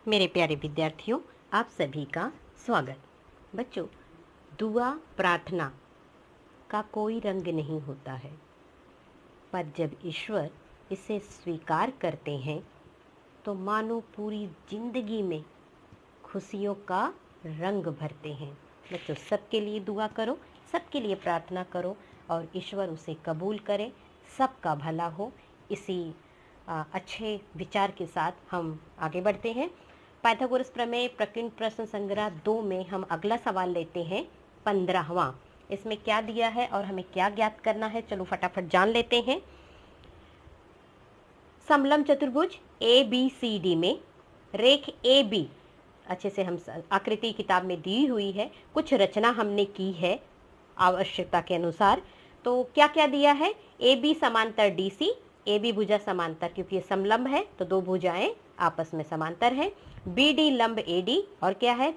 मेरे प्यारे विद्यार्थियों, आप सभी का स्वागत। बच्चों, दुआ प्रार्थना का कोई रंग नहीं होता है, पर जब ईश्वर इसे स्वीकार करते हैं तो मानो पूरी जिंदगी में खुशियों का रंग भरते हैं। बच्चों, सबके लिए दुआ करो, सबके लिए प्रार्थना करो और ईश्वर उसे कबूल करे, सबका भला हो। इसी अच्छे विचार के साथ हम आगे बढ़ते हैं। पाइथागोरस प्रमेय प्रकीर्ण प्रश्न संग्रह 2 में हम अगला सवाल लेते हैं, 15वां। इसमें क्या दिया है और हमें क्या ज्ञात करना है, चलो फटाफट जान लेते हैं। समलंब चतुर्भुज ABCD में रेख AB, अच्छे से हम आकृति किताब में दी हुई है, कुछ रचना हमने की है आवश्यकता के अनुसार। तो क्या क्या दिया है? AB समांतर DC, AB भुजा समांतर, क्योंकि ये समलंब है तो दो भुजाएं आपस में समांतर है। BD लंब AD और क्या है?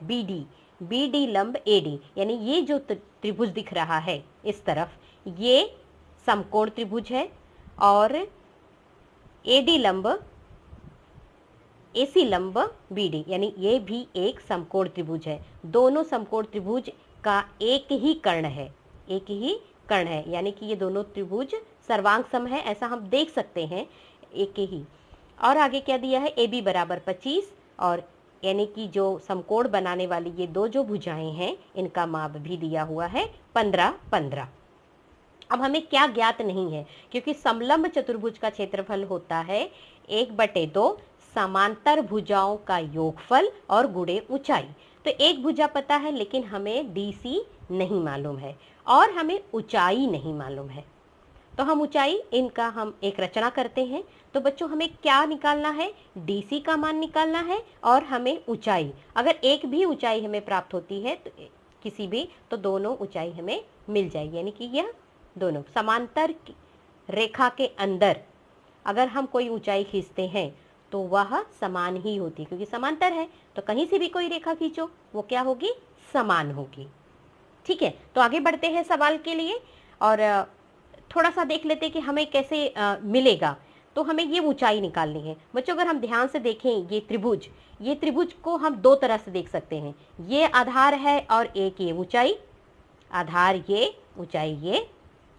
BD लंब AD, यानी ये जो त्रिभुज दिख रहा है इस तरफ, ये समकोण त्रिभुज है और AD लंब AC लंब BD, यानी ये भी एक समकोण त्रिभुज है। दोनों समकोण त्रिभुज का एक ही कर्ण है, यानी कि ये दोनों त्रिभुज सर्वांग सम है, ऐसा हम देख सकते हैं, एक ही। और आगे क्या दिया है? AB बराबर 25, और यानी कि जो समकोण बनाने वाली ये दो जो भुजाएं हैं इनका माप भी दिया हुआ है 15-15। अब हमें क्या ज्ञात नहीं है, क्योंकि समलंब चतुर्भुज का क्षेत्रफल होता है 1/2 समांतर भुजाओं का योगफल और गुणे ऊंचाई। तो एक भुजा पता है, लेकिन हमें DC नहीं मालूम है और हमें ऊंचाई नहीं मालूम है। तो हम ऊंचाई इनका हम एक रचना करते हैं। तो बच्चों, हमें क्या निकालना है? DC का मान निकालना है और हमें ऊंचाई, अगर एक भी ऊंचाई हमें प्राप्त होती है तो किसी भी, तो दोनों ऊंचाई हमें मिल जाएगी, यानी कि यह दोनों समांतर रेखा के अंदर अगर हम कोई ऊंचाई खींचते हैं तो वह समान ही होती है, क्योंकि समांतर है तो कहीं से भी कोई रेखा खींचो वो क्या होगी? समान होगी। ठीक है, तो आगे बढ़ते हैं सवाल के लिए और थोड़ा सा देख लेते हैं कि हमें कैसे मिलेगा। तो हमें ये ऊंचाई निकालनी है। बच्चों, अगर हम ध्यान से देखें ये त्रिभुज को हम दो तरह से देख सकते हैं। ये आधार है और एक ये ऊंचाई, आधार ये, ऊंचाई ये।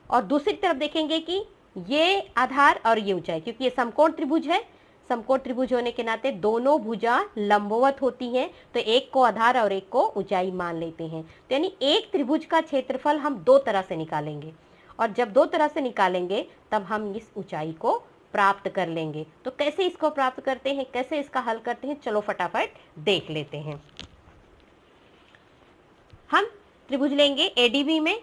और दूसरी तरफ देखेंगे कि ये आधार और ये ऊंचाई, क्योंकि ये समकोण त्रिभुज है, समकोण त्रिभुज होने के नाते दोनों भुजा लंबवत होती हैं, तो एक को आधार और एक को ऊंचाई मान लेते हैं। तो यानी एक त्रिभुज का क्षेत्रफल हम दो तरह से निकालेंगे, और जब दो तरह से निकालेंगे तब हम इस ऊंचाई को प्राप्त कर लेंगे। तो कैसे इसको प्राप्त करते हैं, कैसे इसका हल करते हैं, चलो फटाफट देख लेते हैं। हम त्रिभुज लेंगे ADB में,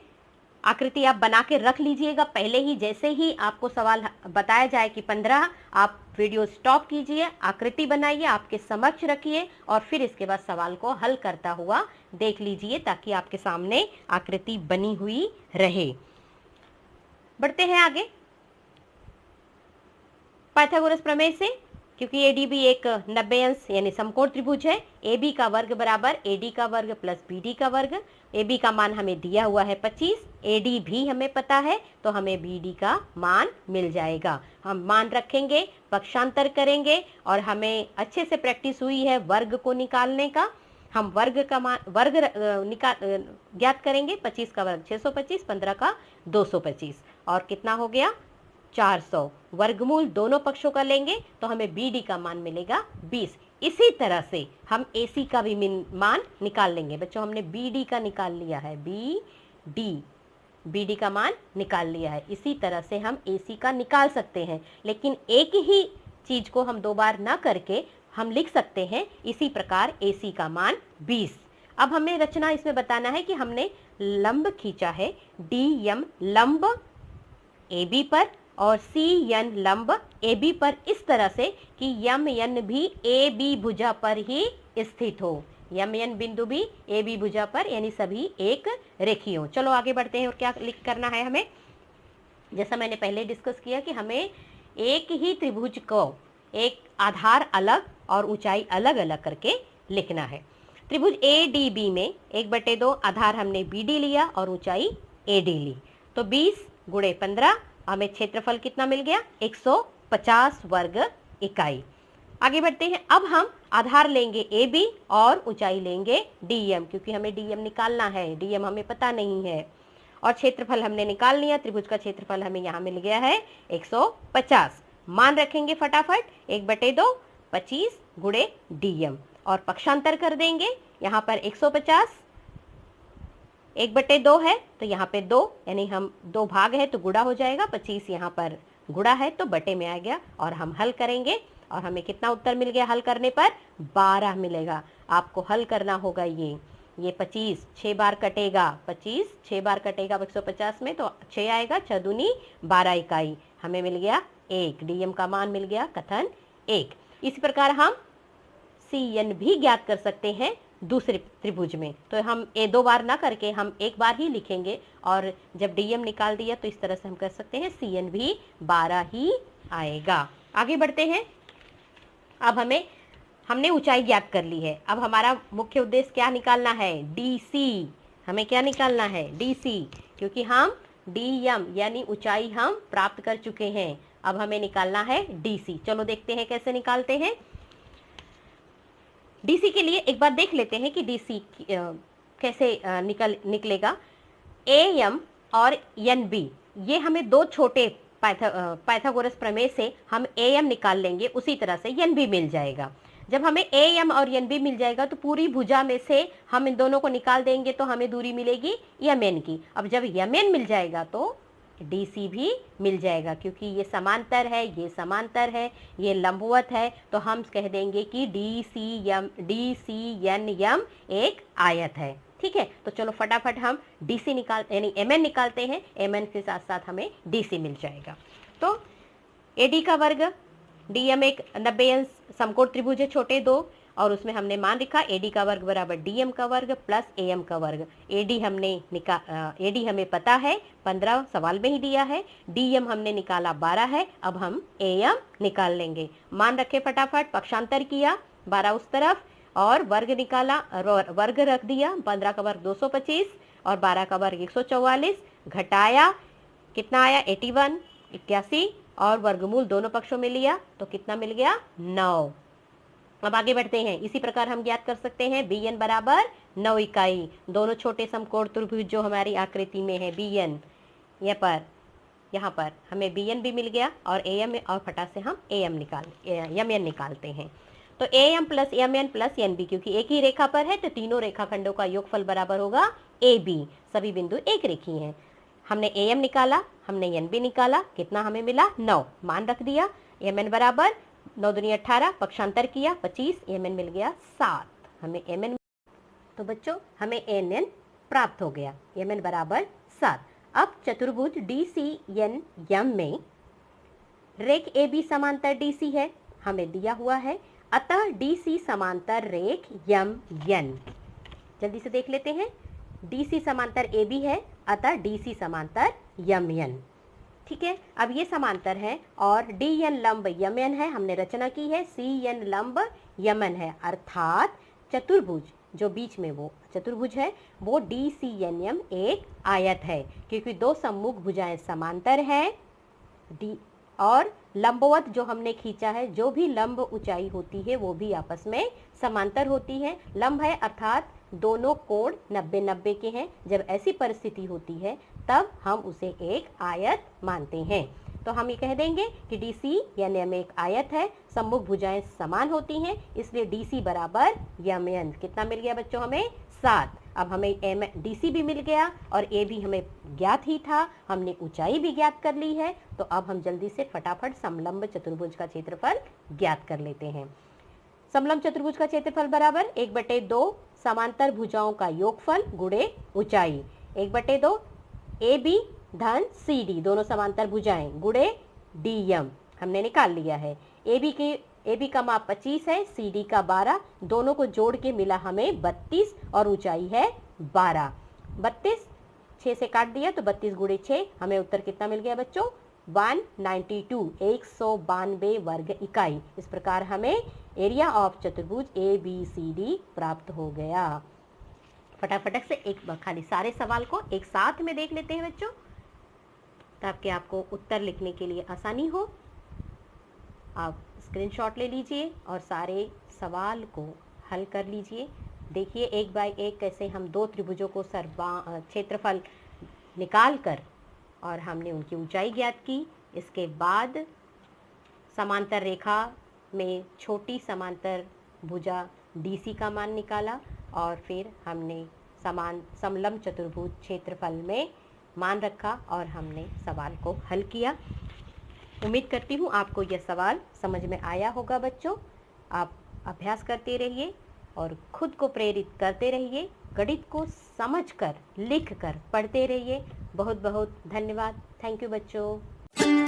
आकृति आप बना के रख लीजिएगा पहले ही। जैसे ही आपको सवाल बताया जाए कि 15, आप वीडियो स्टॉप कीजिए, आकृति बनाइए, आपके समक्ष रखिए और फिर इसके बाद सवाल को हल करता हुआ देख लीजिए, ताकि आपके सामने आकृति बनी हुई रहे। बढ़ते हैं आगे पाइथागोरस प्रमेय से, क्योंकि ADB एक 90 अंश यानी समकोण त्रिभुज है। AB का वर्ग बराबर AD का वर्ग प्लस BD का वर्ग। AB का मान हमें दिया हुआ है 25, AD भी हमें पता है, तो हमें BD का मान मिल जाएगा। हम मान रखेंगे, पक्षांतर करेंगे और हमें अच्छे से प्रैक्टिस हुई है वर्ग को निकालने का। हम वर्ग का मान ज्ञात करेंगे। 25 का वर्ग 625, 15 का 225, और कितना हो गया? 400। वर्गमूल दोनों पक्षों का लेंगे तो हमें BD का मान मिलेगा 20। इसी तरह से हम AC का भी मान निकाल लेंगे। बच्चों, हमने BD का निकाल लिया है, BD का मान निकाल लिया है। इसी तरह से हम AC का निकाल सकते हैं, लेकिन एक ही चीज को हम दो बार ना करके हम लिख सकते हैं इसी प्रकार AC का मान 20। अब हमें रचना इसमें बताना है कि हमने लंब खींचा है DM लंब AB पर और CN लंब AB पर, इस तरह से कि MN भी AB भुजा पर ही स्थित हो, MN बिंदु भी AB भुजा पर, यानी सभी एक रेखीय हो। चलो आगे बढ़ते हैं और क्या करना है हमें। जैसा मैंने पहले डिस्कस किया कि हमें एक ही त्रिभुज को एक आधार अलग और ऊंचाई अलग अलग करके लिखना है। त्रिभुज ADB में 1/2 आधार हमने BD लिया और ऊंचाई AD ली, तो 20 गुणे 15, हमें क्षेत्रफल कितना मिल गया? 150 वर्ग इकाई। आगे बढ़ते हैं। अब हम आधार लेंगे AB और ऊंचाई लेंगे DM, क्योंकि हमें DM निकालना है, DM हमें पता नहीं है। और क्षेत्रफल हमने निकाल लिया, त्रिभुज का क्षेत्रफल हमें यहाँ मिल गया है 150। मान रखेंगे फटाफट, 1/2 25 गुणे DM और पक्षांतर कर देंगे। यहाँ पर 150 1/2 है तो यहाँ पे 2, यानी हम 2 भाग है तो गुणा हो जाएगा, 25 यहाँ पर गुणा है तो बटे में आ गया। और हम हल करेंगे और हमें कितना उत्तर मिल गया, हल करने पर 12 मिलेगा। आपको हल करना होगा ये 25 6 बार कटेगा, 25 6 बार कटेगा 150 में तो 6 आएगा, 6 दूनी 12 इकाई, हमें मिल गया 1। DM का मान मिल गया कथन 1। इसी प्रकार हम CN भी ज्ञात कर सकते हैं दूसरे त्रिभुज में। तो हम 2 बार ना करके हम 1 बार ही लिखेंगे और जब DM निकाल दिया तो इस तरह से हम कर सकते हैं CN भी 12 ही आएगा। आगे बढ़ते हैं। अब हमने ऊंचाई ज्ञात कर ली है। अब हमारा मुख्य उद्देश्य क्या निकालना है, DC। हमें क्या निकालना है, DC, क्योंकि हम DM यानी ऊंचाई हम प्राप्त कर चुके हैं। अब हमें निकालना है DC। चलो देखते हैं कैसे निकालते हैं। DC के लिए एक बार देख लेते हैं कि DC कैसे निकलेगा। AM और NB ये हमें 2 छोटे पाइथागोरस प्रमेय से हम AM निकाल लेंगे, उसी तरह से NB मिल जाएगा। जब हमें AM और NB मिल जाएगा तो पूरी भुजा में से हम इन दोनों को निकाल देंगे तो हमें दूरी मिलेगी MN की। अब जब MN मिल जाएगा तो DC भी मिल जाएगा, क्योंकि ये समांतर है, ये समांतर है, ये लंबवत है, तो हम कह देंगे कि DCNM एक आयत है। ठीक है, तो चलो फटाफट हम DC यानी MN निकालते हैं। MN के साथ साथ हमें DC मिल जाएगा। तो AD का वर्ग, DM एक 90 अंश समकोण त्रिभुज है, छोटे 2, और उसमें हमने मान लिखा AD का वर्ग बराबर DM का वर्ग प्लस AM का वर्ग। AD हमें पता है 15 सवाल में ही दिया है, DM हमने निकाला 12 है। अब हम AM निकाल लेंगे। मान रखे फटाफट, पक्षांतर किया 12 उस तरफ और वर्ग निकाला, वर्ग रख दिया, 15 का वर्ग 225 और 12 का वर्ग 144, घटाया कितना आया 81 और वर्गमूल दोनों पक्षों में लिया तो कितना मिल गया 9। अब आगे बढ़ते हैं। इसी प्रकार हम ज्ञात कर सकते हैं BN बराबर 9 इकाई। दोनों छोटे समकोण त्रिभुज जो हमारी आकृति में है BN, यहाँ पर हमें BN भी मिल गया और AM में, और फटा से हम MN निकालते हैं। तो AM plus MN plus NB, क्योंकि एक ही रेखा पर है तो तीनों रेखाखंडों का योगफल बराबर होगा AB। सभी बिंदु एक रेखी हैं। हमने AM निकाला, हमने NB निकाला, कितना हमें मिला 9। मान रख दिया। MN बराबर 9 दूनी 18, पक्षांतर किया 25, MN मिल गया 7। हमें MN, तो बच्चों हमें NN प्राप्त हो गया, MN बराबर 7। अब चतुर्भुज DCNM में रेख AB समांतर DC है, हमें दिया हुआ है, अतः DC समांतर रेख MN। जल्दी से देख लेते हैं। DC समांतर AB है, अतः DC समांतर MN। ठीक है, अब ये समांतर है और DN लंब MN है, हमने रचना की है, CN लंब MN है, अर्थात चतुर्भुज जो बीच में वो चतुर्भुज है वो DCNM एक आयत है, क्योंकि 2 सम्मुख भुजाएं समांतर हैं। और लंबवत जो हमने खींचा है, जो भी लंब ऊंचाई होती है वो भी आपस में समांतर होती है। लंब है अर्थात दोनों कोण 90-90 के हैं। जब ऐसी परिस्थिति होती है तब हम उसे एक आयत मानते हैं। तो हम ये कह देंगे कि DCNM एक आयत है, सम्मुख भुजाएं समान होती हैं, इसलिए DC बराबर MN। कितना मिल गया बच्चों हमें 7। अब हमें DC भी मिल गया और A भी हमें ज्ञात ही था, हमने ऊंचाई भी ज्ञात कर ली है। तो अब हम जल्दी से फटाफट समलंब चतुर्भुज का क्षेत्रफल ज्ञात कर लेते हैं। समलंब चतुर्भुज का क्षेत्रफल बराबर 1/2 समांतर भुजाओं का योगफल गुणे ऊंचाई, 1/2 AB धन CD दोनों समांतर भुजाएं गुणे DM हमने निकाल लिया है। AB का माप 25 है, CD का 12, दोनों को जोड़ के मिला हमें 32 और ऊंचाई है 12। 32 6 से काट दिया तो 32 गुणे 6, हमें उत्तर कितना मिल गया बच्चों 192, 192 वर्ग इकाई। इस प्रकार हमें एरिया ऑफ चतुर्भुज ABCD प्राप्त हो गया। फटाफट से एक खाली सारे सवाल को एक साथ में देख लेते हैं बच्चों, ताकि आपको उत्तर लिखने के लिए आसानी हो। आप स्क्रीनशॉट ले लीजिए और सारे सवाल को हल कर लीजिए। देखिए एक बाय एक कैसे हम दो त्रिभुजों को क्षेत्रफल निकाल कर और हमने उनकी ऊंचाई ज्ञात की। इसके बाद समांतर रेखा में छोटी समांतर भुजा DC का मान निकाला और फिर हमने समलंब चतुर्भुज क्षेत्रफल में मान रखा और हमने सवाल को हल किया। उम्मीद करती हूँ आपको यह सवाल समझ में आया होगा बच्चों। आप अभ्यास करते रहिए और खुद को प्रेरित करते रहिए। गणित को समझकर, लिखकर पढ़ते रहिए। बहुत बहुत धन्यवाद। थैंक यू बच्चों।